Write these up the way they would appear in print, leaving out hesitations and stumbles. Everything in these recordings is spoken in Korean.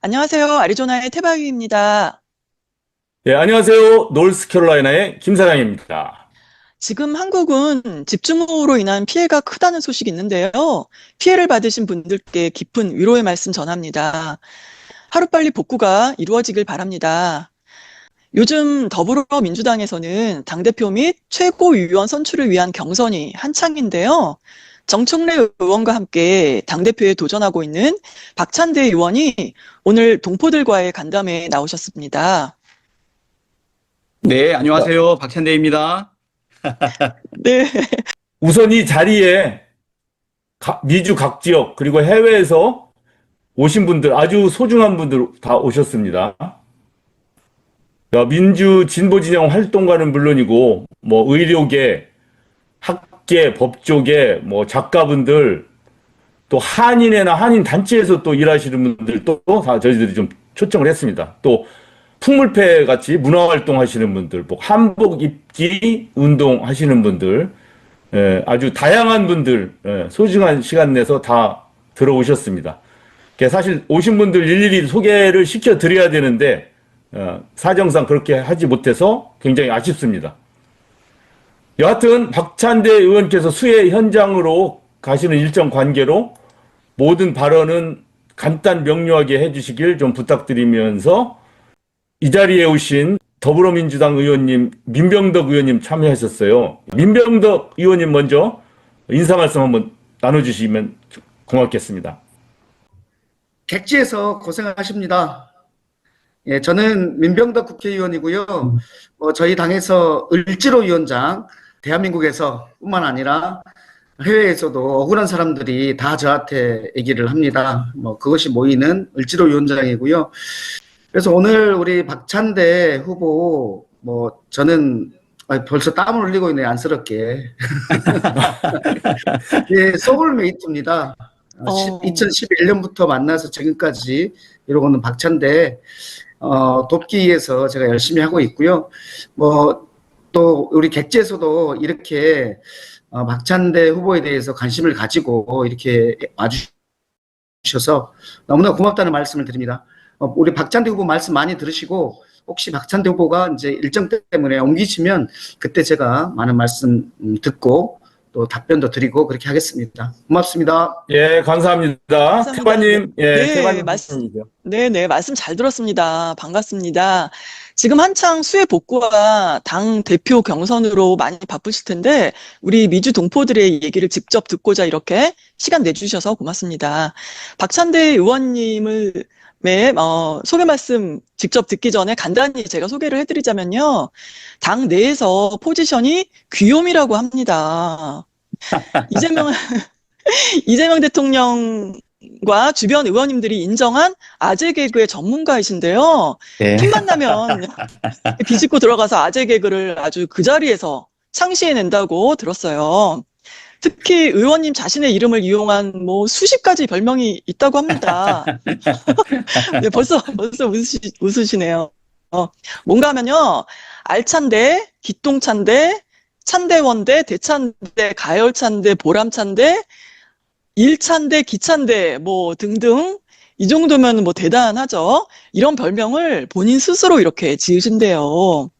안녕하세요. 아리조나의 태박입니다. 예, 안녕하세요. 노스캐롤라이나의 김사장입니다. 지금 한국은 집중호우로 인한 피해가 크다는 소식이 있는데요. 피해를 받으신 분들께 깊은 위로의 말씀 전합니다. 하루빨리 복구가 이루어지길 바랍니다. 요즘 더불어민주당에서는 당대표 및 최고위원 선출을 위한 경선이 한창인데요. 정청래 의원과 함께 당대표에 도전하고 있는 박찬대 의원이 오늘 동포들과의 간담회에 나오셨습니다. 네, 자, 안녕하세요. 박찬대입니다. 네. 우선 이 자리에 미주 각 지역 그리고 해외에서 오신 분들 아주 소중한 분들 다 오셨습니다. 민주 진보 진영 활동가는 물론이고 뭐 의료계, 학계, 법조계, 뭐 작가분들 또 한인회나 한인 단체에서 또 일하시는 분들도 다 저희들이 좀 초청을 했습니다. 또 풍물패 같이 문화활동 하시는 분들, 뭐 한복 입기 운동 하시는 분들, 아주 다양한 분들, 소중한 시간 내서 다 들어오셨습니다. 사실 오신 분들 일일이 소개를 시켜드려야 되는데, 사정상 그렇게 하지 못해서 굉장히 아쉽습니다. 여하튼, 박찬대 의원께서 수해 현장으로 가시는 일정 관계로 모든 발언은 간단 명료하게 해주시길 좀 부탁드리면서 이 자리에 오신 더불어민주당 의원님, 민병덕 의원님 참여하셨어요. 민병덕 의원님 먼저 인사 말씀 한번 나눠주시면 고맙겠습니다. 객지에서 고생하십니다. 예, 저는 민병덕 국회의원이고요. 저희 당에서 을지로 위원장, 대한민국에서 뿐만 아니라 해외에서도 억울한 사람들이 다 저한테 얘기를 합니다. 그것이 모이는 을지로 위원장이고요. 그래서 오늘 우리 박찬대 후보, 저는 벌써 땀을 흘리고 있네, 안쓰럽게. 예, 소울메이트입니다. 2011년부터 만나서 지금까지 이러고는 박찬대 돕기 위해서 제가 열심히 하고 있고요. 또 우리 객지에서도 이렇게 박찬대 후보에 대해서 관심을 가지고 이렇게 와주셔서 너무나 고맙다는 말씀을 드립니다. 우리 박찬대 후보 말씀 많이 들으시고 혹시 박찬대 후보가 이제 일정 때문에 옮기시면 그때 제가 많은 말씀 듣고 또 답변도 드리고 그렇게 하겠습니다. 고맙습니다. 예, 감사합니다. 감사합니다. 태바님, 예, 네, 태바님 말씀, 말씀이죠. 네, 말씀 잘 들었습니다. 반갑습니다. 지금 한창 수해 복구와 당 대표 경선으로 많이 바쁘실 텐데, 우리 미주 동포들의 얘기를 직접 듣고자 이렇게 시간 내주셔서 고맙습니다. 박찬대 의원님을 소개 말씀 직접 듣기 전에 간단히 제가 소개를 해드리자면요. 당 내에서 포지션이 귀요미라고 합니다. 이재명 대통령과 주변 의원님들이 인정한 아재 개그의 전문가이신데요. 네. 틈만 나면 비집고 들어가서 아재 개그를 아주 그 자리에서 창시해낸다고 들었어요. 특히 의원님 자신의 이름을 이용한 수십 가지 별명이 있다고 합니다. 네, 벌써 웃으시네요. 뭔가 하면요. 알찬대, 기똥찬대, 찬대원대, 대찬대, 가열찬대, 보람찬대, 일찬대, 기찬대, 등등. 이 정도면 대단하죠. 이런 별명을 본인 스스로 이렇게 지으신대요.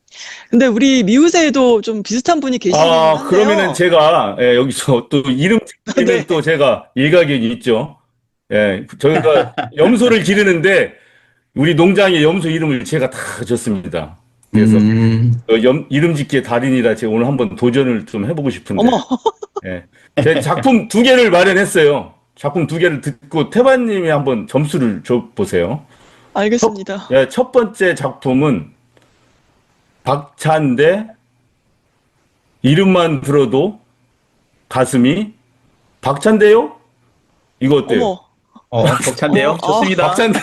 근데 우리 미우새에도 좀 비슷한 분이 계시긴 한데요. 그러면은 제가, 여기서 또 이름 짓기는 네. 또 제가 일가견이 있죠. 예, 저희가 염소를 기르는데 우리 농장의 염소 이름을 제가 다 줬습니다. 그래서 이름 짓기의 달인이라 제가 오늘 한번 도전을 좀 해보고 싶은데. 어머, 예. 제 작품 두 개를 마련했어요. 작품 두 개를 듣고 태반님이 한번 점수를 줘보세요. 알겠습니다. 첫 번째 작품은 박찬대, 이름만 들어도 가슴이 박찬대요? 이거 어때요? 어머, 벅찬데요. 좋습니다. 박찬대.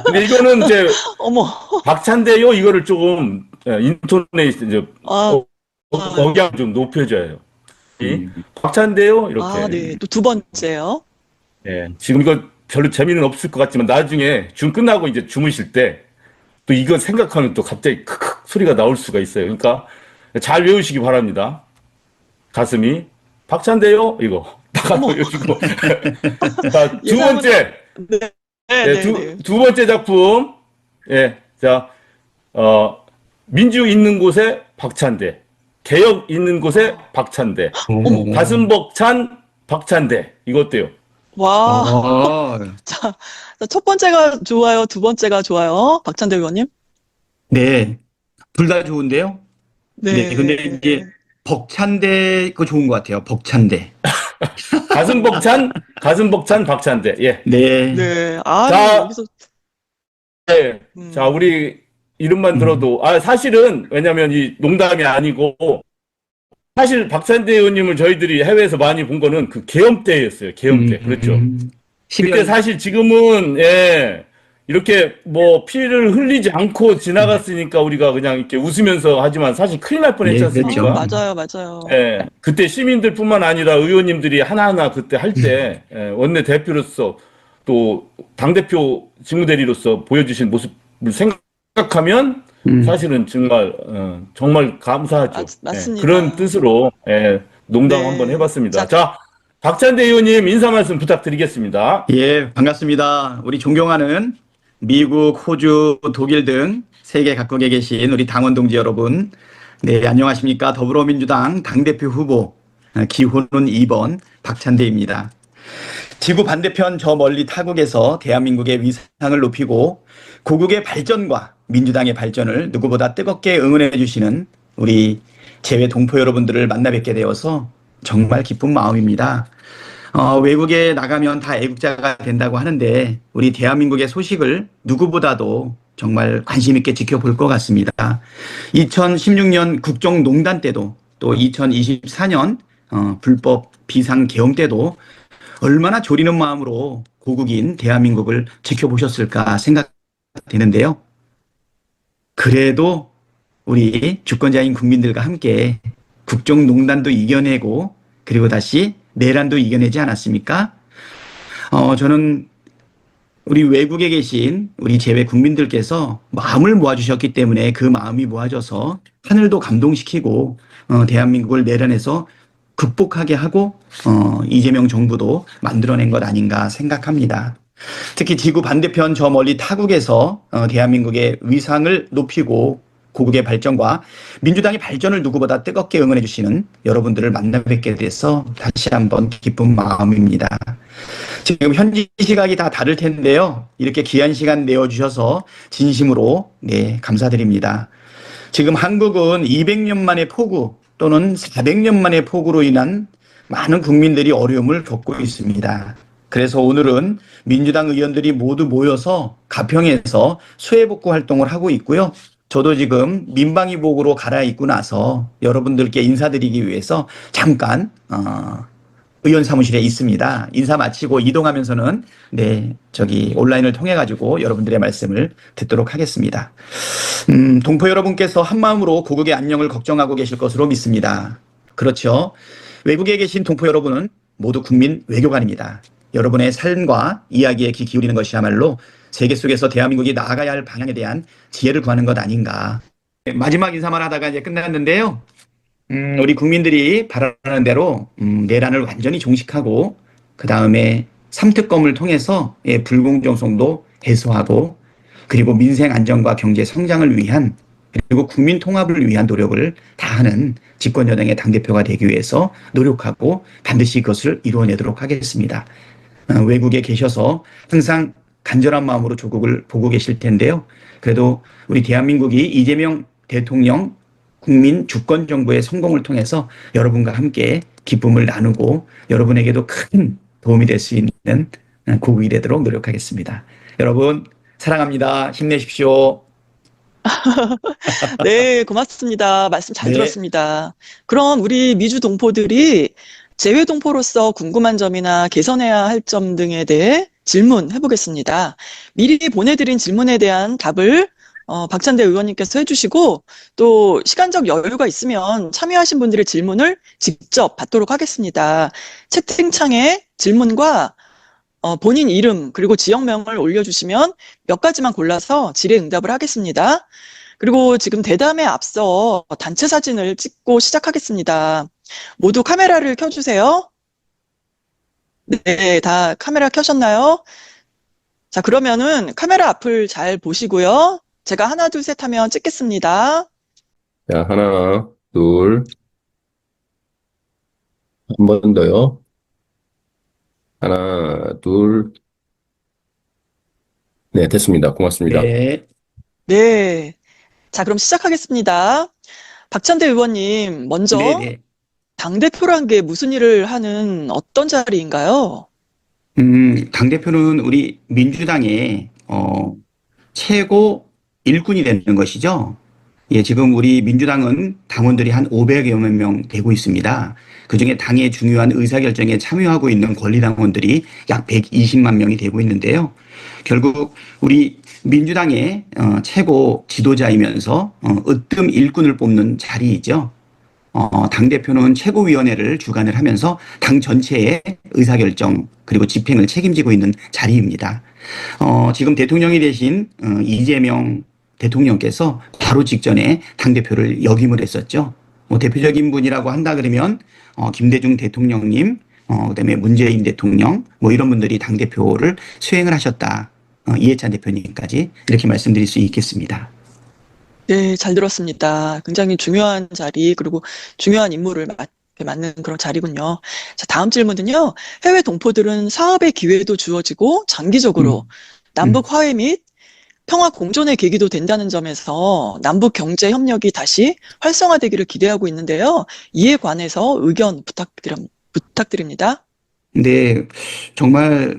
근데 이거는 이제 어머, 박찬대요? 이거를 조금 인토네이션 이제 아, 억양 좀 높여줘요. 박찬대요? 이렇게. 네, 또 두 번째요. 예, 지금 이거 별로 재미는 없을 것 같지만 나중에 중 끝나고 이제 주무실 때 또 이거 생각하면 또 갑자기 크크 소리가 나올 수가 있어요. 그러니까 잘 외우시기 바랍니다. 가슴이 박찬대요? 이거. 나가서 외우시고. 자, 두 번째. 네. 네, 네. 두 번째 작품. 예, 자, 민주 있는 곳에 박찬대, 개혁 있는 곳에 박찬대, 어머, 가슴 벅찬 박찬대. 이거 어때요? 와. 어, 자, 첫 번째가 좋아요, 두 번째가 좋아요. 박찬대 의원님? 네. 둘 다 좋은데요. 네. 근데 네. 이제 벅찬데 그거 좋은 것 같아요. 벅찬데. 가슴 벅찬 박찬대. 예. 네. 네. 아유, 자, 여기서, 예. 자, 음, 우리 이름만 들어도, 사실은, 왜냐면 이 농담이 아니고, 사실 박찬대 의원님을 저희들이 해외에서 많이 본 거는 그 계엄 때였어요. 계엄 때. 그렇죠. 그때 12월 사실 지금은, 예, 이렇게 뭐 피를 흘리지 않고 지나갔으니까 우리가 그냥 이렇게 웃으면서 하지만 사실 큰일 날 뻔했지 예, 그렇죠. 않습니까? 맞아요, 맞아요. 예, 그때 시민들뿐만 아니라 의원님들이 하나하나 그때 할 때, 원내 대표로서 또 당대표 직무대리로서 보여주신 모습을 생각하면 사실은 정말, 정말 감사하죠. 맞습니다. 그런 뜻으로, 농담 한번 네. 해봤습니다. 자, 자, 박찬대 의원님 인사 말씀 부탁드리겠습니다. 예, 반갑습니다. 우리 존경하는 미국, 호주, 독일 등 세계 각국에 계신 우리 당원 동지 여러분. 네, 안녕하십니까. 더불어민주당 당대표 후보 기호는 2번 박찬대입니다. 지구 반대편 저 멀리 타국에서 대한민국의 위상을 높이고 고국의 발전과 민주당의 발전을 누구보다 뜨겁게 응원해 주시는 우리 재외 동포 여러분들을 만나 뵙게 되어서 정말 기쁜 마음입니다. 외국에 나가면 다 애국자가 된다고 하는데 우리 대한민국의 소식을 누구보다도 정말 관심 있게 지켜볼 것 같습니다. 2016년 국정농단 때도 또 2024년 불법 비상계엄 때도 얼마나 졸이는 마음으로 고국인 대한민국을 지켜보셨을까 생각되는데요. 그래도 우리 주권자인 국민들과 함께 국정농단도 이겨내고 그리고 다시 내란도 이겨내지 않았습니까? 저는 우리 외국에 계신 우리 재외 국민들께서 마음을 모아주셨기 때문에 그 마음이 모아져서 하늘도 감동시키고 대한민국을 내란에서 극복하게 하고 이재명 정부도 만들어낸 것 아닌가 생각합니다. 특히 지구 반대편 저 멀리 타국에서 대한민국의 위상을 높이고 고국의 발전과 민주당의 발전을 누구보다 뜨겁게 응원해 주시는 여러분들을 만나 뵙게 돼서 다시 한번 기쁜 마음입니다. 지금 현지 시각이 다 다를 텐데요. 이렇게 귀한 시간 내어주셔서 진심으로 감사드립니다. 지금 한국은 200년 만의 폭우 또는 400년 만의 폭우로 인한 많은 국민들이 어려움을 겪고 있습니다. 그래서 오늘은 민주당 의원들이 모두 모여서 가평에서 수해복구 활동을 하고 있고요. 저도 지금 민방위복으로 갈아입고 나서 여러분들께 인사드리기 위해서 잠깐 의원 사무실에 있습니다. 인사 마치고 이동하면서는 온라인을 통해 가지고 여러분들의 말씀을 듣도록 하겠습니다. 동포 여러분께서 한마음으로 고국의 안녕을 걱정하고 계실 것으로 믿습니다. 그렇죠. 외국에 계신 동포 여러분은 모두 국민 외교관입니다. 여러분의 삶과 이야기에 귀 기울이는 것이야말로 세계 속에서 대한민국이 나아가야 할 방향에 대한 지혜를 구하는 것 아닌가. 마지막 인사만 하다가 이제 끝났는데요. 우리 국민들이 바라는 대로 내란을 완전히 종식하고 그 다음에 삼특검을 통해서 불공정성도 해소하고 그리고 민생 안정과 경제 성장을 위한 그리고 국민 통합을 위한 노력을 다하는 집권여당의 당대표가 되기 위해서 노력하고 반드시 그것을 이루어내도록 하겠습니다. 외국에 계셔서 항상 간절한 마음으로 조국을 보고 계실 텐데요. 그래도 우리 대한민국이 이재명 대통령 국민 주권 정부의 성공을 통해서 여러분과 함께 기쁨을 나누고 여러분에게도 큰 도움이 될 수 있는 고국이 되도록 노력하겠습니다. 여러분 사랑합니다. 힘내십시오. 네, 고맙습니다. 말씀 잘 네. 들었습니다. 그럼 우리 미주 동포들이 재외 동포로서 궁금한 점이나 개선해야 할 점 등에 대해 질문해 보겠습니다. 미리 보내드린 질문에 대한 답을 박찬대 의원님께서 해주시고 또 시간적 여유가 있으면 참여하신 분들의 질문을 직접 받도록 하겠습니다. 채팅창에 질문과 본인 이름 그리고 지역명을 올려주시면 몇 가지만 골라서 질의응답을 하겠습니다. 그리고 지금 대담에 앞서 단체 사진을 찍고 시작하겠습니다. 모두 카메라를 켜주세요. 네, 다 카메라 켜셨나요? 자, 그러면은 카메라 앞을 잘 보시고요. 제가 하나, 둘, 셋 하면 찍겠습니다. 자, 하나, 둘, 한 번 더요. 하나, 둘. 네, 됐습니다. 고맙습니다. 네. 네. 자, 그럼 시작하겠습니다. 박찬대 의원님, 먼저 네네. 당대표란 게 무슨 일을 하는 어떤 자리인가요? 당대표는 우리 민주당의 최고 일꾼이 되는 것이죠. 예, 지금 우리 민주당은 당원들이 한 500여 명 되고 있습니다. 그중에 당의 중요한 의사결정에 참여하고 있는 권리당원들이 약 120만 명이 되고 있는데요. 결국 우리 민주당의 최고 지도자이면서 으뜸 일꾼을 뽑는 자리이죠. 당대표는 최고위원회를 주관을 하면서 당 전체의 의사결정 그리고 집행을 책임지고 있는 자리입니다. 지금 대통령이 되신 이재명 대통령께서 바로 직전에 당대표를 역임을 했었죠. 대표적인 분이라고 한다 그러면 김대중 대통령님, 그다음에 문재인 대통령 이런 분들이 당대표를 수행을 하셨다. 이해찬 대표님까지 이렇게 말씀드릴 수 있겠습니다. 네, 잘 들었습니다. 굉장히 중요한 자리, 그리고 중요한 임무를 맡는 그런 자리군요. 자, 다음 질문은요. 해외 동포들은 사업의 기회도 주어지고 장기적으로 남북 화해 및 평화 공존의 계기도 된다는 점에서 남북 경제 협력이 다시 활성화되기를 기대하고 있는데요. 이에 관해서 의견 부탁드립니다. 네, 정말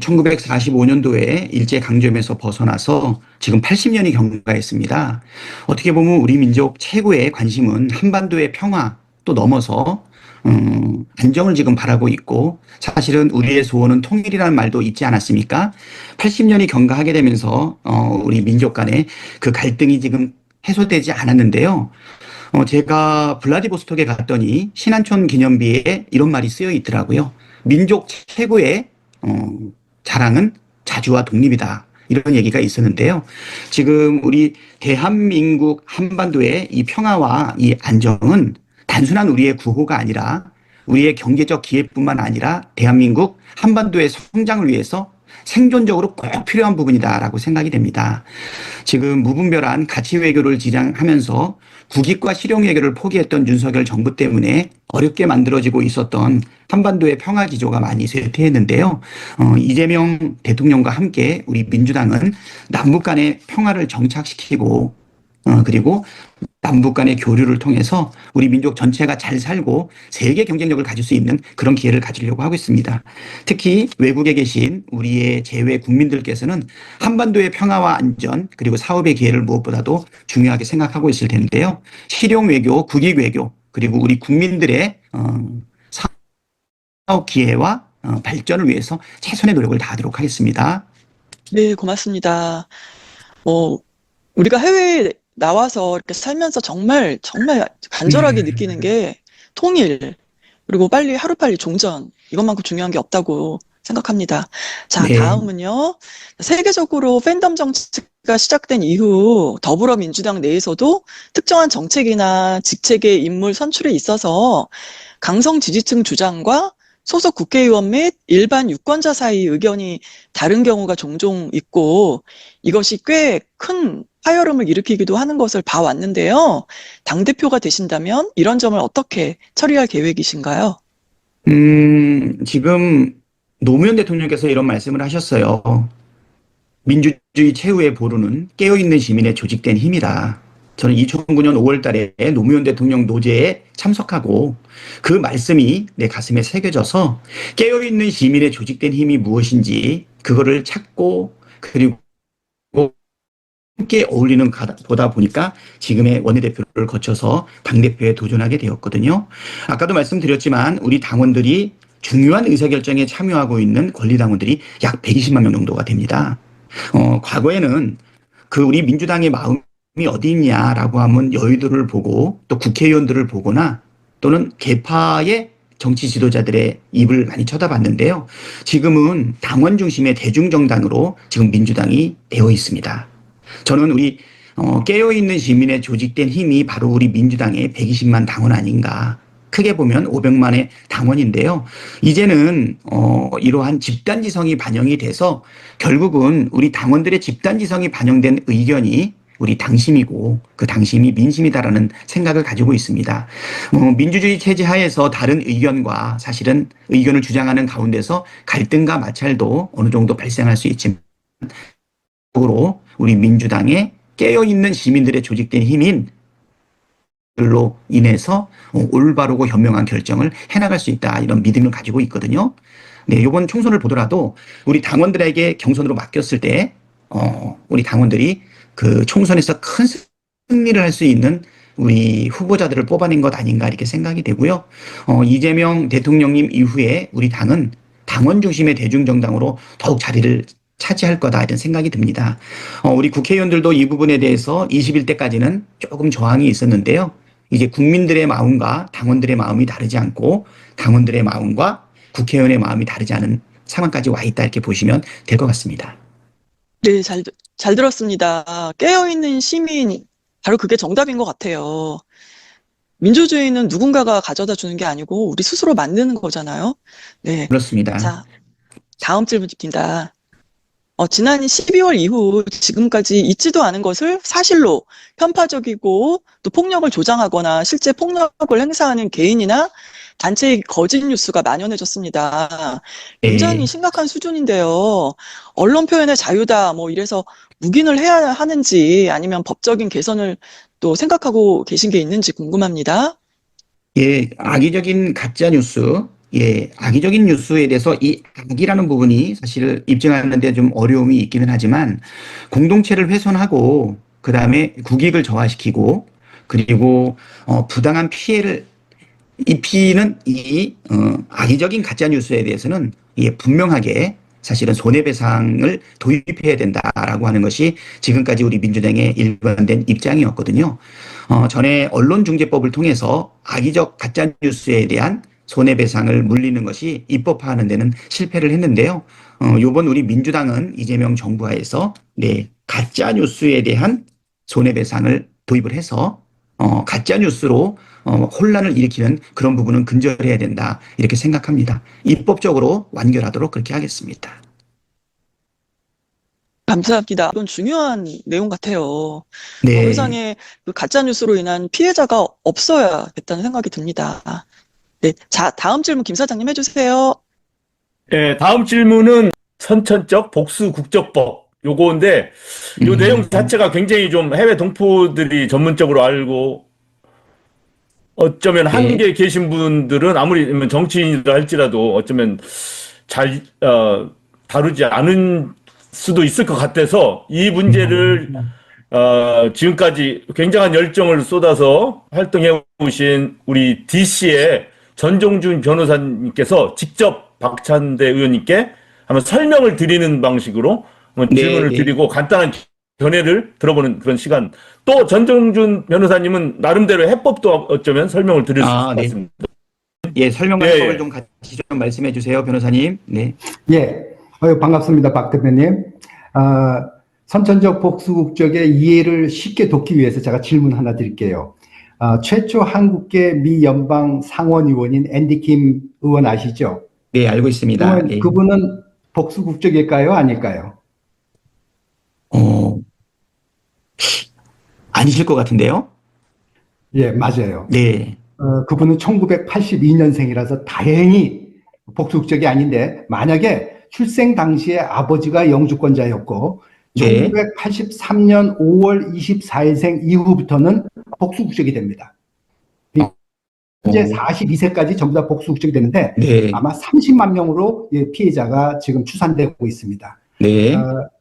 1945년도에 일제강점에서 벗어나서 지금 80년이 경과했습니다. 어떻게 보면 우리 민족 최고의 관심은 한반도의 평화 또 넘어서 안정을 지금 바라고 있고 사실은 우리의 소원은 통일이라는 말도 있지 않았습니까? 80년이 경과하게 되면서 우리 민족 간의 그 갈등이 지금 해소되지 않았는데요. 제가 블라디보스톡에 갔더니 신안촌 기념비에 이런 말이 쓰여 있더라고요. 민족 최고의 자랑은 자주와 독립이다. 이런 얘기가 있었는데요. 지금 우리 대한민국 한반도의 이 평화와 이 안정은 단순한 우리의 구호가 아니라 우리의 경제적 기회뿐만 아니라 대한민국 한반도의 성장을 위해서 생존적으로 꼭 필요한 부분이다라고 생각이 됩니다. 지금 무분별한 가치 외교를 지향하면서 국익과 실용 외교를 포기했던 윤석열 정부 때문에 어렵게 만들어지고 있었던 한반도의 평화 기조가 많이 쇠퇴했는데요. 이재명 대통령과 함께 우리 민주당은 남북 간의 평화를 정착시키고 그리고 남북 간의 교류를 통해서 우리 민족 전체가 잘 살고 세계 경쟁력을 가질 수 있는 그런 기회를 가지려고 하고 있습니다. 특히 외국에 계신 우리의 재외 국민들께서는 한반도의 평화와 안전 그리고 사업의 기회를 무엇보다도 중요하게 생각하고 있을 텐데요. 실용 외교, 국익 외교 그리고 우리 국민들의 사업 기회와 발전을 위해서 최선의 노력을 다하도록 하겠습니다. 네, 고맙습니다. 우리가 해외에 나와서 이렇게 살면서 정말 간절하게 느끼는 게 통일, 그리고 하루빨리 종전, 이것만큼 중요한 게 없다고 생각합니다. 자, 네. 다음은요. 세계적으로 팬덤 정치가 시작된 이후 더불어민주당 내에서도 특정한 정책이나 직책의 인물 선출에 있어서 강성 지지층 주장과 소속 국회의원 및 일반 유권자 사이 의견이 다른 경우가 종종 있고 이것이 꽤 큰 파열음을 일으키기도 하는 것을 봐왔는데요. 당대표가 되신다면 이런 점을 어떻게 처리할 계획이신가요? 지금 노무현 대통령께서 이런 말씀을 하셨어요. 민주주의 최후의 보루는 깨어있는 시민의 조직된 힘이다. 저는 2009년 5월 달에 노무현 대통령 노제에 참석하고 그 말씀이 내 가슴에 새겨져서 깨어있는 시민의 조직된 힘이 무엇인지 그거를 찾고 그리고 함께 어울리는 보다 보니까 지금의 원내대표를 거쳐서 당대표에 도전하게 되었거든요. 아까도 말씀드렸지만 우리 당원들이 중요한 의사결정에 참여하고 있는 권리당원들이 약 120만 명 정도가 됩니다. 과거에는 그 우리 민주당의 마음이 어디 있냐라고 하면 여의도를 보고 또 국회의원들을 보거나 또는 계파의 정치 지도자들의 입을 많이 쳐다봤는데요. 지금은 당원 중심의 대중정당으로 지금 민주당이 되어 있습니다. 저는 우리 깨어있는 시민의 조직된 힘이 바로 우리 민주당의 120만 당원 아닌가 크게 보면 500만의 당원인데요. 이제는 이러한 집단지성이 반영이 돼서 결국은 우리 당원들의 집단지성이 반영된 의견이 우리 당심이고 그 당심이 민심이다라는 생각을 가지고 있습니다. 민주주의 체제 하에서 다른 의견과 사실은 의견을 주장하는 가운데서 갈등과 마찰도 어느 정도 발생할 수 있지만 으로 우리 민주당의 깨어있는 시민들의 조직된 힘인 들로 인해서 올바르고 현명한 결정을 해나갈 수 있다 이런 믿음을 가지고 있거든요. 네, 이번 총선을 보더라도 우리 당원들에게 경선으로 맡겼을 때 우리 당원들이 그 총선에서 큰 승리를 할 수 있는 우리 후보자들을 뽑아낸 것 아닌가 이렇게 생각이 되고요. 이재명 대통령님 이후에 우리 당은 당원 중심의 대중정당으로 더욱 자리를 차지할 거다 이런 생각이 듭니다. 우리 국회의원들도 이 부분에 대해서 21대까지는 조금 저항이 있었는데요. 이제 국민들의 마음과 당원들의 마음이 다르지 않고 당원들의 마음과 국회의원의 마음이 다르지 않은 상황까지 와 있다 이렇게 보시면 될 것 같습니다. 네, 잘 들었습니다. 깨어있는 시민, 바로 그게 정답인 것 같아요. 민주주의는 누군가가 가져다 주는 게 아니고 우리 스스로 만드는 거잖아요. 네. 그렇습니다. 자, 다음 질문입니다. 지난 12월 이후 지금까지 있지도 않은 것을 사실로 편파적이고 또 폭력을 조장하거나 실제 폭력을 행사하는 개인이나 단체의 거짓 뉴스가 만연해졌습니다. 굉장히 네. 심각한 수준인데요. 언론 표현의 자유다, 뭐 이래서 묵인을 해야 하는지 아니면 법적인 개선을 또 생각하고 계신 게 있는지 궁금합니다. 예, 악의적인 가짜 뉴스, 예, 악의적인 뉴스에 대해서 이 악이라는 부분이 사실 입증하는데 좀 어려움이 있기는 하지만 공동체를 훼손하고 그 다음에 국익을 저하시키고 그리고 부당한 피해를 입히는 이 악의적인 가짜 뉴스에 대해서는 예, 분명하게 사실은 손해배상을 도입해야 된다라고 하는 것이 지금까지 우리 민주당의 일관된 입장이었거든요. 전에 언론중재법을 통해서 악의적 가짜 뉴스에 대한 손해배상을 물리는 것이 입법화하는 데는 실패를 했는데요. 요번 우리 민주당은 이재명 정부하에서 네, 가짜 뉴스에 대한 손해배상을 도입을 해서 가짜 뉴스로 혼란을 일으키는 그런 부분은 근절해야 된다 이렇게 생각합니다. 입법적으로 완결하도록 그렇게 하겠습니다. 감사합니다. 이건 중요한 내용 같아요. 네, 더 이상의 그 가짜 뉴스로 인한 피해자가 없어야겠다는 생각이 듭니다. 네, 자, 다음 질문 김 사장님 해주세요. 예, 다음 질문은 선천적 복수 국적법 요거인데 요 내용 자체가 굉장히 좀 해외 동포들이 전문적으로 알고 어쩌면 네. 한국에 계신 분들은 아무리 정치인이라 할지라도 어쩌면 잘 다루지 않은 수도 있을 것 같아서 이 문제를 지금까지 굉장한 열정을 쏟아서 활동해 오신 우리 DC의 전종준 변호사님께서 직접 박찬대 의원님께 한번 설명을 드리는 방식으로 한번 네, 질문을 네. 드리고 간단한 견해를 들어보는 그런 시간. 또 전종준 변호사님은 나름대로 해법도 어쩌면 설명을 드릴 수 있을 것 네. 같습니다. 예, 설명과 예, 해법을 예. 좀 같이 좀 말씀해 주세요, 변호사님. 네. 예, 반갑습니다, 박 대표님. 선천적 복수국적의 이해를 쉽게 돕기 위해서 제가 질문 하나 드릴게요. 최초 한국계 미 연방 상원의원인 앤디 킴 의원 아시죠? 네, 알고 있습니다. 예. 그분은 복수국적일까요, 아닐까요? 아니실 것 같은데요? 예, 맞아요. 네. 그분은 1982년생이라서 다행히 복수국적이 아닌데, 만약에 출생 당시에 아버지가 영주권자였고, 네. 1983년 5월 24일생 이후부터는 복수국적이 됩니다. 현재 42세까지 전부 다 복수국적이 되는데, 네. 아마 30만 명으로 피해자가 지금 추산되고 있습니다. 네.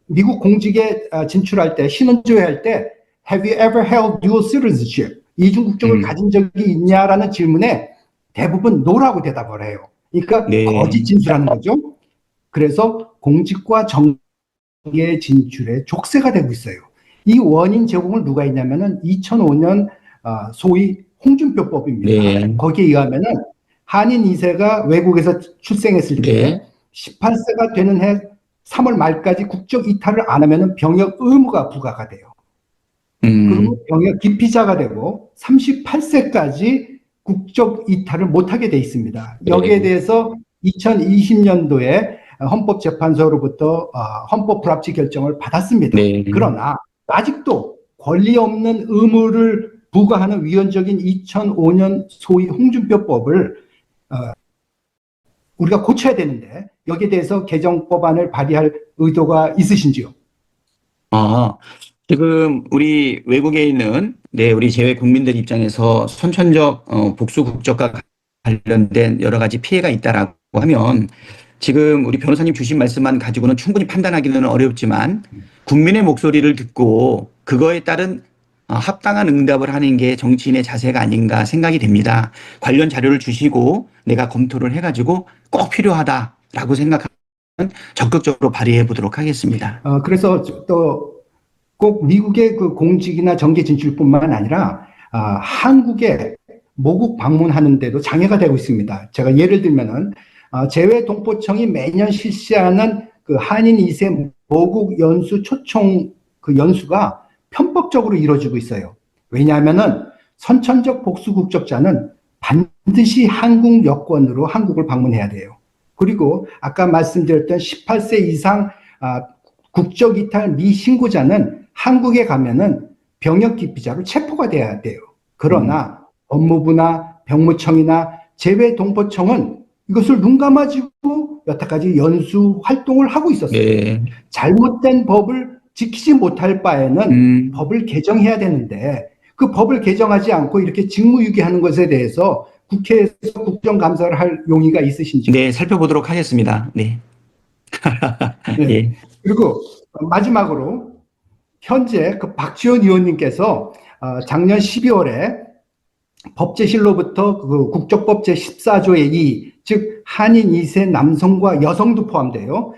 미국 공직에 진출할 때, 신원조회할 때, Have you ever held dual citizenship? 이중 국적을 가진 적이 있냐라는 질문에 대부분 no라고 대답을 해요. 그러니까 네. 거짓 진술하는 거죠. 그래서 공직과 정계 진출에 족쇄가 되고 있어요. 이 원인 제공을 누가 했냐면은 2005년 소위 홍준표법입니다. 네. 거기에 의하면은 한인 2세가 외국에서 출생했을 때 네. 18세가 되는 해 3월 말까지 국적 이탈을 안 하면은 병역 의무가 부과가 돼요. 그리고 병역 기피자가 되고 38세까지 국적 이탈을 못하게 돼 있습니다. 여기에 대해서 2020년도에 헌법재판소로부터 헌법 불합치 결정을 받았습니다. 네. 그러나 아직도 권리 없는 의무를 부과하는 위헌적인 2005년 소위 홍준표법을 우리가 고쳐야 되는데 여기에 대해서 개정법안을 발의할 의도가 있으신지요? 지금 우리 외국에 있는 우리 재외 국민들 입장에서 선천적 복수 국적과 관련된 여러 가지 피해가 있다라고 하면 지금 우리 변호사님 주신 말씀만 가지고는 충분히 판단하기는 어렵지만 국민의 목소리를 듣고 그거에 따른 합당한 응답을 하는 게 정치인의 자세가 아닌가 생각이 됩니다. 관련 자료를 주시고 내가 검토를 해가지고 꼭 필요하다라고 생각하면 적극적으로 발의해 보도록 하겠습니다. 그래서 또 꼭 미국의 그 공직이나 정계 진출뿐만 아니라 한국에 모국 방문하는 데도 장애가 되고 있습니다. 제가 예를 들면은 재외동포청이 매년 실시하는 그 한인 2세 모국 연수 초청 그 연수가 편법적으로 이루어지고 있어요. 왜냐하면은 선천적 복수 국적자는 반드시 한국 여권으로 한국을 방문해야 돼요. 그리고 아까 말씀드렸던 18세 이상 국적 이탈 미신고자는 한국에 가면은 병역 기피자로 체포가 돼야 돼요. 그러나 법무부나 병무청이나 재외동포청은 이것을 눈 감아주고 여태까지 연수 활동을 하고 있었어요. 네. 잘못된 법을 지키지 못할 바에는 법을 개정해야 되는데 그 법을 개정하지 않고 이렇게 직무유기하는 것에 대해서 국회에서 국정감사를 할 용의가 있으신지? 네, 살펴보도록 하겠습니다. 네. 네. 예. 그리고 마지막으로 현재 그 박지원 의원님께서 작년 12월에 법제실로부터 그 국적법 제14조의 2, 즉 한인 2세 남성과 여성도 포함돼요.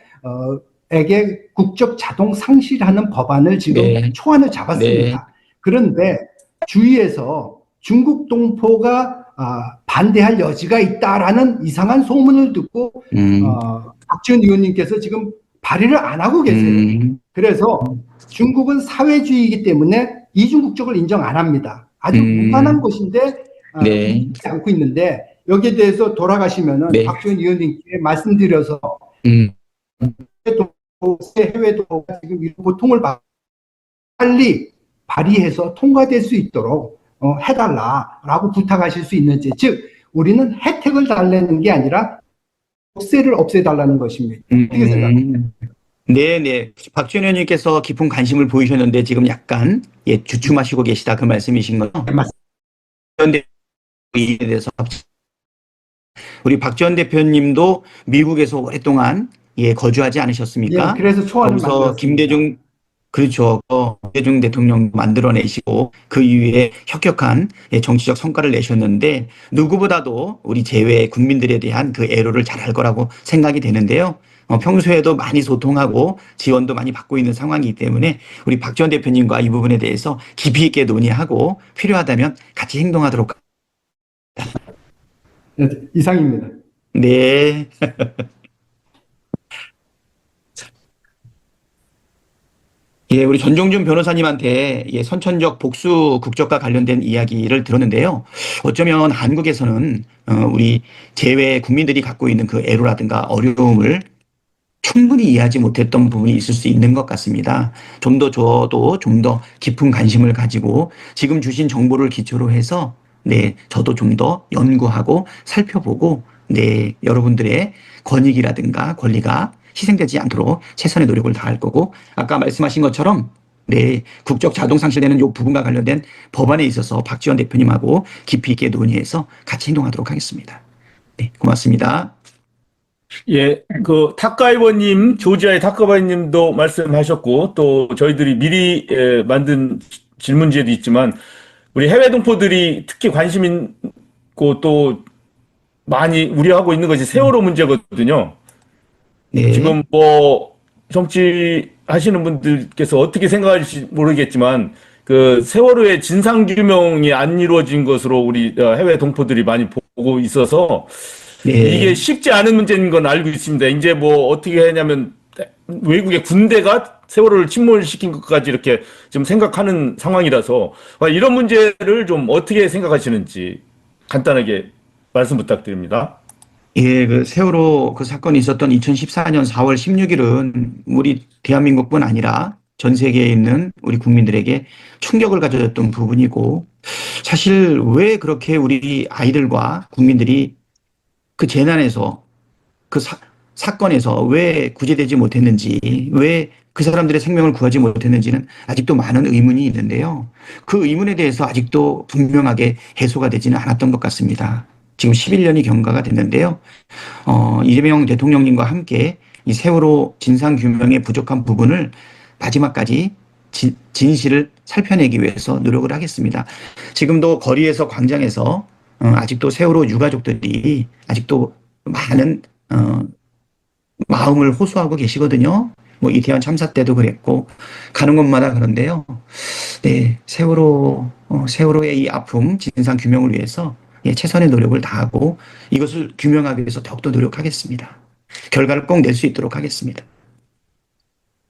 에게 국적 자동 상실하는 법안을 지금 네. 초안을 잡았습니다. 네. 그런데 주위에서 중국 동포가 반대할 여지가 있다라는 이상한 소문을 듣고 박지원 의원님께서 지금 발의를 안 하고 계세요. 그래서 중국은 사회주의이기 때문에 이중 국적을 인정 안 합니다. 아주 무관한 것인데 네. 믿지 않고 있는데 여기에 대해서 돌아가시면은 네. 박지원 의원님께 말씀드려서 해외도가 지금 이 고통을 빨리 발의해서 통과될 수 있도록 해달라라고 부탁하실 수 있는지, 즉 우리는 혜택을 달라는 게 아니라 족쇄를 없애달라는 것입니다. 어떻게 생각하세요? 네. 박지원 의원님께서 깊은 관심을 보이셨는데 지금 약간 주춤하시고 계시다 그 말씀이신 거죠? 그런데 이에 대해서 우리 박지원 대표님도 미국에서 오랫동안 거주하지 않으셨습니까? 예, 그래서 초안을 거기서 만들었습니다. 김대중 그렇죠. 김대중 대통령 만들어내시고 그 이후에 혁혁한 정치적 성과를 내셨는데 누구보다도 우리 재외 국민들에 대한 그 애로를 잘 알 거라고 생각이 되는데요. 평소에도 많이 소통하고 지원도 많이 받고 있는 상황이기 때문에 우리 박지원 대표님과 이 부분에 대해서 깊이 있게 논의하고 필요하다면 같이 행동하도록. 네, 이상입니다. 네. 우리 전종준 변호사님한테 선천적 복수 국적과 관련된 이야기를 들었는데요. 어쩌면 한국에서는 우리 재외 국민들이 갖고 있는 그 애로라든가 어려움을 충분히 이해하지 못했던 부분이 있을 수 있는 것 같습니다. 저도 좀 더 깊은 관심을 가지고 지금 주신 정보를 기초로 해서 저도 좀 더 연구하고 살펴보고 여러분들의 권익이라든가 권리가 희생되지 않도록 최선의 노력을 다할 거고, 아까 말씀하신 것처럼 국적 자동 상실되는 이 부분과 관련된 법안에 있어서 박지원 대표님하고 깊이 있게 논의해서 같이 행동하도록 하겠습니다. 네, 고맙습니다. 예, 그 탁가이버님, 조지아의 탁가이버님도 말씀하셨고 또 저희들이 미리 만든 질문지에도 있지만 우리 해외 동포들이 특히 관심 있고 또 많이 우려하고 있는 것이 세월호 문제거든요. 네. 지금 뭐 정치하시는 분들께서 어떻게 생각할지 모르겠지만 그 세월호의 진상 규명이 안 이루어진 것으로 우리 해외 동포들이 많이 보고 있어서 이게 쉽지 않은 문제인 건 알고 있습니다. 이제 뭐 어떻게 하냐면 외국의 군대가 세월호를 침몰시킨 것까지 이렇게 좀 생각하는 상황이라서 이런 문제를 좀 어떻게 생각하시는지. 간단하게 말씀 부탁드립니다. 예, 그 세월호 그 사건이 있었던 2014년 4월 16일은 우리 대한민국뿐 아니라 전 세계에 있는 우리 국민들에게 충격을 가져줬던 부분이고, 사실 왜 그렇게 우리 아이들과 국민들이 그 재난에서 그 사건에서 왜 구제되지 못했는지, 왜 그 사람들의 생명을 구하지 못했는지는 아직도 많은 의문이 있는데요. 그 의문에 대해서 아직도 분명하게 해소가 되지는 않았던 것 같습니다. 지금 11년이 경과가 됐는데요. 이재명 대통령님과 함께 이 세월호 진상규명의 부족한 부분을 마지막까지 진실을 살펴내기 위해서 노력을 하겠습니다. 지금도 거리에서 광장에서 아직도 세월호 유가족들이 아직도 많은 마음을 호소하고 계시거든요. 뭐 이태원 참사 때도 그랬고 가는 곳마다 그런데요. 네, 세월호의 이 아픔 진상 규명을 위해서 예, 최선의 노력을 다하고 이것을 규명하기 위해서 더욱더 노력하겠습니다. 결과를 꼭 낼 수 있도록 하겠습니다.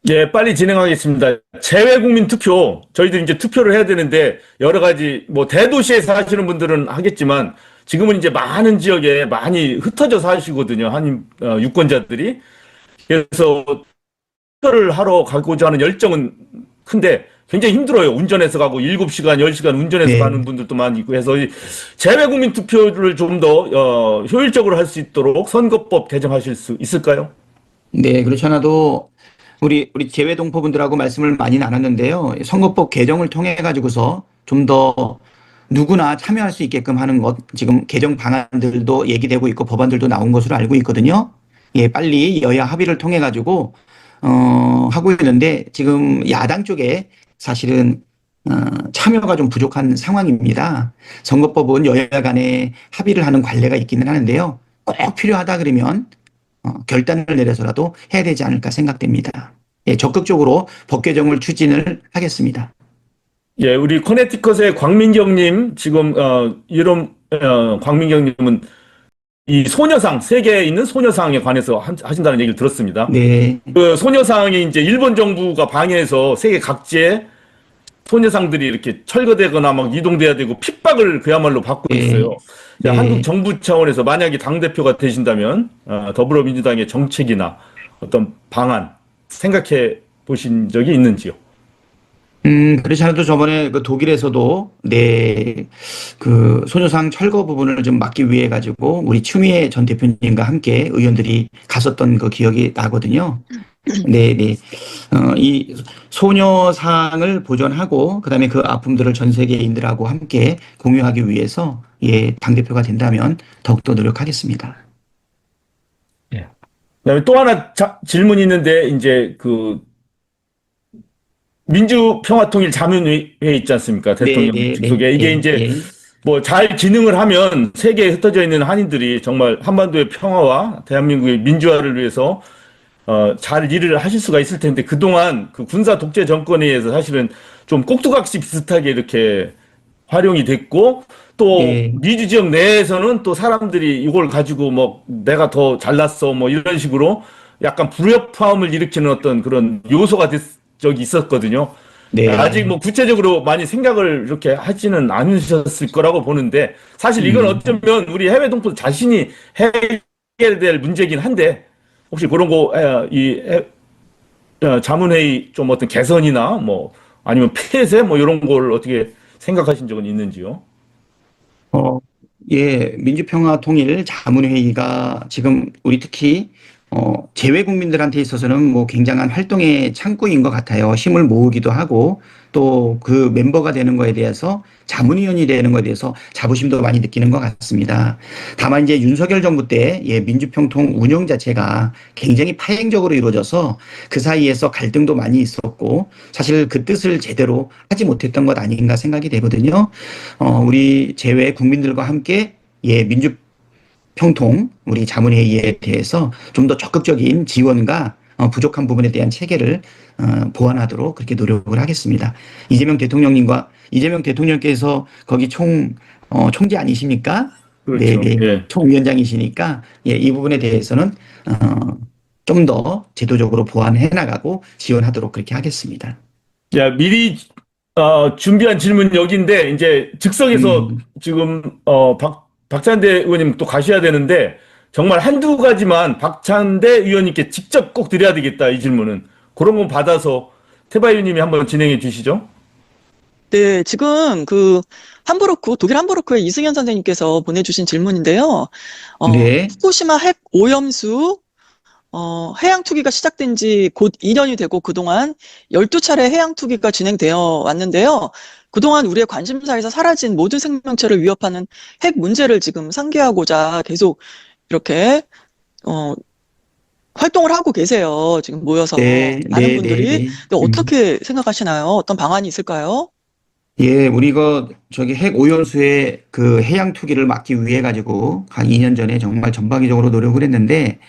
예, 빨리 진행하겠습니다. 재외국민 투표, 저희들 이제 투표를 해야 되는데, 여러 가지, 뭐, 대도시에 사시는 분들은 하겠지만, 지금은 이제 많은 지역에 많이 흩어져 사시거든요. 유권자들이. 그래서 투표를 하러 가고자 하는 열정은 큰데, 굉장히 힘들어요. 운전해서 가고, 7시간, 10시간 운전해서 네. 가는 분들도 많이 있고 해서, 재외국민 투표를 좀 더, 효율적으로 할 수 있도록 선거법 개정하실 수 있을까요? 네, 그렇지 않아도 우리 재외동포분들하고 말씀을 많이 나눴는데요. 선거법 개정을 통해 가지고서 좀 더 누구나 참여할 수 있게끔 하는 것, 지금 개정 방안들도 얘기되고 있고 법안들도 나온 것으로 알고 있거든요. 예, 빨리 여야 합의를 통해 가지고 하고 있는데 지금 야당 쪽에 사실은 참여가 좀 부족한 상황입니다. 선거법은 여야 간에 합의를 하는 관례가 있기는 하는데요. 꼭 필요하다 그러면 결단을 내려서라도 해야 되지 않을까 생각됩니다. 예, 적극적으로 법 개정을 추진을 하겠습니다. 예, 우리 커네티컷의 광민경님, 지금, 광민경님은 이 소녀상, 세계에 있는 소녀상에 관해서 하신다는 얘기를 들었습니다. 네, 그 소녀상이 이제 일본 정부가 방해해서 세계 각지에 소녀상들이 이렇게 철거되거나 막 이동돼야 되고 핍박을 그야말로 받고 네, 있어요. 네. 한국 정부 차원에서 만약에 당대표가 되신다면, 더불어민주당의 정책이나 어떤 방안 생각해 보신 적이 있는지요? 그렇지 않아도 저번에 그 독일에서도 네, 그 소녀상 철거 부분을 좀 막기 위해 가지고 우리 추미애 전 대표님과 함께 의원들이 갔었던 그 기억이 나거든요. 네, 네. 이 소녀상을 보존하고 그다음에 그 아픔들을 전 세계인들하고 함께 공유하기 위해서 예, 당대표가 된다면 더욱더 노력하겠습니다. 그다음에 또 하나 질문이 있는데, 이제 그 민주평화통일자문회의 있지 않습니까? 네, 대통령 네, 직속에. 네, 이게 예, 이제 예. 뭐 잘 진행을 하면 세계에 흩어져 있는 한인들이 정말 한반도의 평화와 대한민국의 민주화를 위해서 잘 일을 하실 수가 있을 텐데, 그동안 그 군사 독재 정권에 의해서 사실은 좀 꼭두각시 비슷하게 이렇게 활용이 됐고, 또 예. 미주 지역 내에서는 또 사람들이 이걸 가지고 뭐 내가 더 잘났어 뭐 이런 식으로 약간 불협화음을 일으키는 어떤 그런 요소가 된 적이 있었거든요. 네. 아직 뭐 구체적으로 많이 생각을 이렇게 하지는 않으셨을 거라고 보는데, 사실 이건 어쩌면 우리 해외 동포 자신이 해결될 문제긴 한데, 혹시 그런 거, 자문회의 좀 어떤 개선이나 뭐 아니면 폐쇄 뭐 이런 걸 어떻게 생각하신 적은 있는지요? 예, 민주평화통일 자문회의가 지금 우리 특히 재외 국민들한테 있어서는 뭐 굉장한 활동의 창구인 것 같아요. 힘을 모으기도 하고 또 그 멤버가 되는 거에 대해서 자문위원이 되는 거에 대해서 자부심도 많이 느끼는 것 같습니다. 다만 이제 윤석열 정부 때 예, 민주평통 운영 자체가 굉장히 파행적으로 이루어져서 그 사이에서 갈등도 많이 있었고 사실 그 뜻을 제대로 하지 못했던 것 아닌가 생각이 되거든요. 우리 재외 국민들과 함께 예, 민주평통 우리 자문회의에 대해서 좀 더 적극적인 지원과 부족한 부분에 대한 체계를 보완하도록 그렇게 노력을 하겠습니다. 이재명 대통령께서 거기 총재 아니십니까? 그렇죠. 네, 네. 예. 총위원장이시니까 예, 이 부분에 대해서는 좀 더 제도적으로 보완해 나가고 지원하도록 그렇게 하겠습니다. 자, 미리 준비한 질문 여기인데, 이제 즉석에서 지금 박찬대 의원님 또 가셔야 되는데 정말 한두 가지만 박찬대 의원님께 직접 꼭 드려야 되겠다, 이 질문은. 그런 거 받아서 태바 의원님이 한번 진행해 주시죠. 네, 지금 독일 함부르크의 이승현 선생님께서 보내주신 질문인데요. 네. 후쿠시마 핵 오염수, 해양 투기가 시작된 지 곧 2년이 되고 그동안 12차례 해양 투기가 진행되어 왔는데요. 그동안 우리의 관심사에서 사라진 모든 생명체를 위협하는 핵 문제를 지금 상기하고자 계속 이렇게, 활동을 하고 계세요. 지금 모여서 네, 많은 네, 분들이. 네, 네. 근데 어떻게 생각하시나요? 어떤 방안이 있을까요? 예, 우리가 저기 핵 오염수의 그 해양 투기를 막기 위해 가지고 한 2년 전에 정말 전방위적으로 노력을 했는데,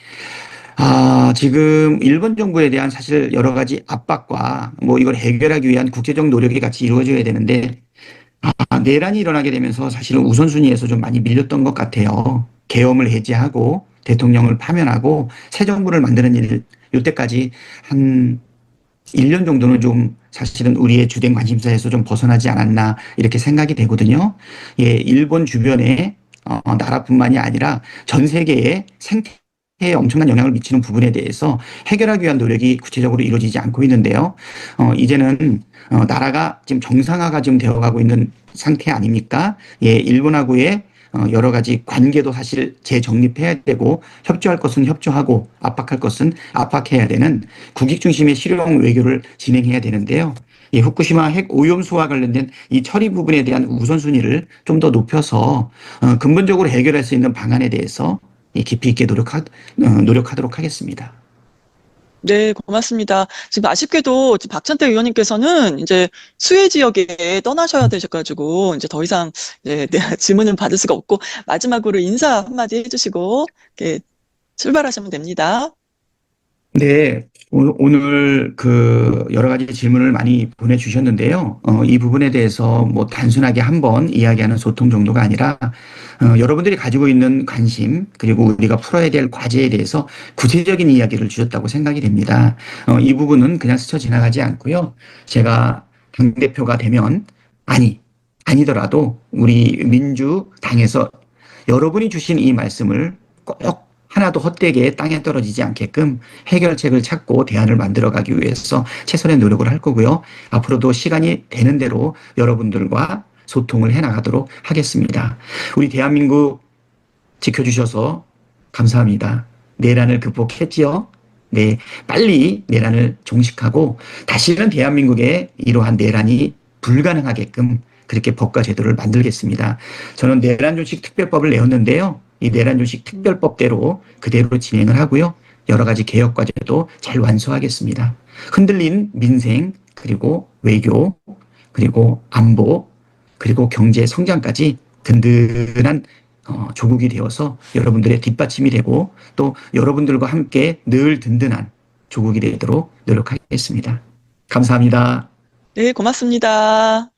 지금 일본 정부에 대한 사실 여러 가지 압박과 뭐 이걸 해결하기 위한 국제적 노력이 같이 이루어져야 되는데, 내란이 일어나게 되면서 사실은 우선순위에서 좀 많이 밀렸던 것 같아요. 계엄을 해제하고 대통령을 파면하고 새 정부를 만드는 일, 이때까지 한 1년 정도는 좀 사실은 우리의 주된 관심사에서 좀 벗어나지 않았나 이렇게 생각이 되거든요. 예, 일본 주변의 나라뿐만이 아니라 전 세계의 생태에 엄청난 영향을 미치는 부분에 대해서 해결하기 위한 노력이 구체적으로 이루어지지 않고 있는데요. 이제는 나라가 지금 정상화가 지금 되어가고 있는 상태 아닙니까? 예, 일본하고의 여러 가지 관계도 사실 재정립해야 되고 협조할 것은 협조하고 압박할 것은 압박해야 되는 국익 중심의 실용 외교를 진행해야 되는데요. 이 후쿠시마 핵 오염수와 관련된 이 처리 부분에 대한 우선순위를 좀 더 높여서 근본적으로 해결할 수 있는 방안에 대해서 깊이 있게 노력하도록 하겠습니다. 네, 고맙습니다. 지금 아쉽게도 지금 박찬대 의원님께서는 이제 수해 지역에 떠나셔야 되셔가지고 이제 더 이상 질문을 받을 수가 없고 마지막으로 인사 한마디 해주시고 이렇게 출발하시면 됩니다. 네, 오늘 그 여러 가지 질문을 많이 보내주셨는데요. 이 부분에 대해서 뭐 단순하게 한번 이야기하는 소통 정도가 아니라 여러분들이 가지고 있는 관심 그리고 우리가 풀어야 될 과제에 대해서 구체적인 이야기를 주셨다고 생각이 됩니다. 이 부분은 그냥 스쳐 지나가지 않고요. 제가 당대표가 되면 아니더라도 우리 민주당에서 여러분이 주신 이 말씀을 꼭 하나도 헛되게 땅에 떨어지지 않게끔 해결책을 찾고 대안을 만들어가기 위해서 최선의 노력을 할 거고요. 앞으로도 시간이 되는 대로 여러분들과 소통을 해나가도록 하겠습니다. 우리 대한민국 지켜주셔서 감사합니다. 내란을 극복했지요? 네, 빨리 내란을 종식하고 다시는 대한민국에 이러한 내란이 불가능하게끔 그렇게 법과 제도를 만들겠습니다. 저는 내란 종식 특별법을 내었는데요. 이 내란 종식 특별법대로 그대로 진행을 하고요. 여러 가지 개혁 과제도 잘 완수하겠습니다. 흔들린 민생, 그리고 외교, 그리고 안보, 그리고 경제 성장까지 든든한 조국이 되어서 여러분들의 뒷받침이 되고 또 여러분들과 함께 늘 든든한 조국이 되도록 노력하겠습니다. 감사합니다. 네, 고맙습니다.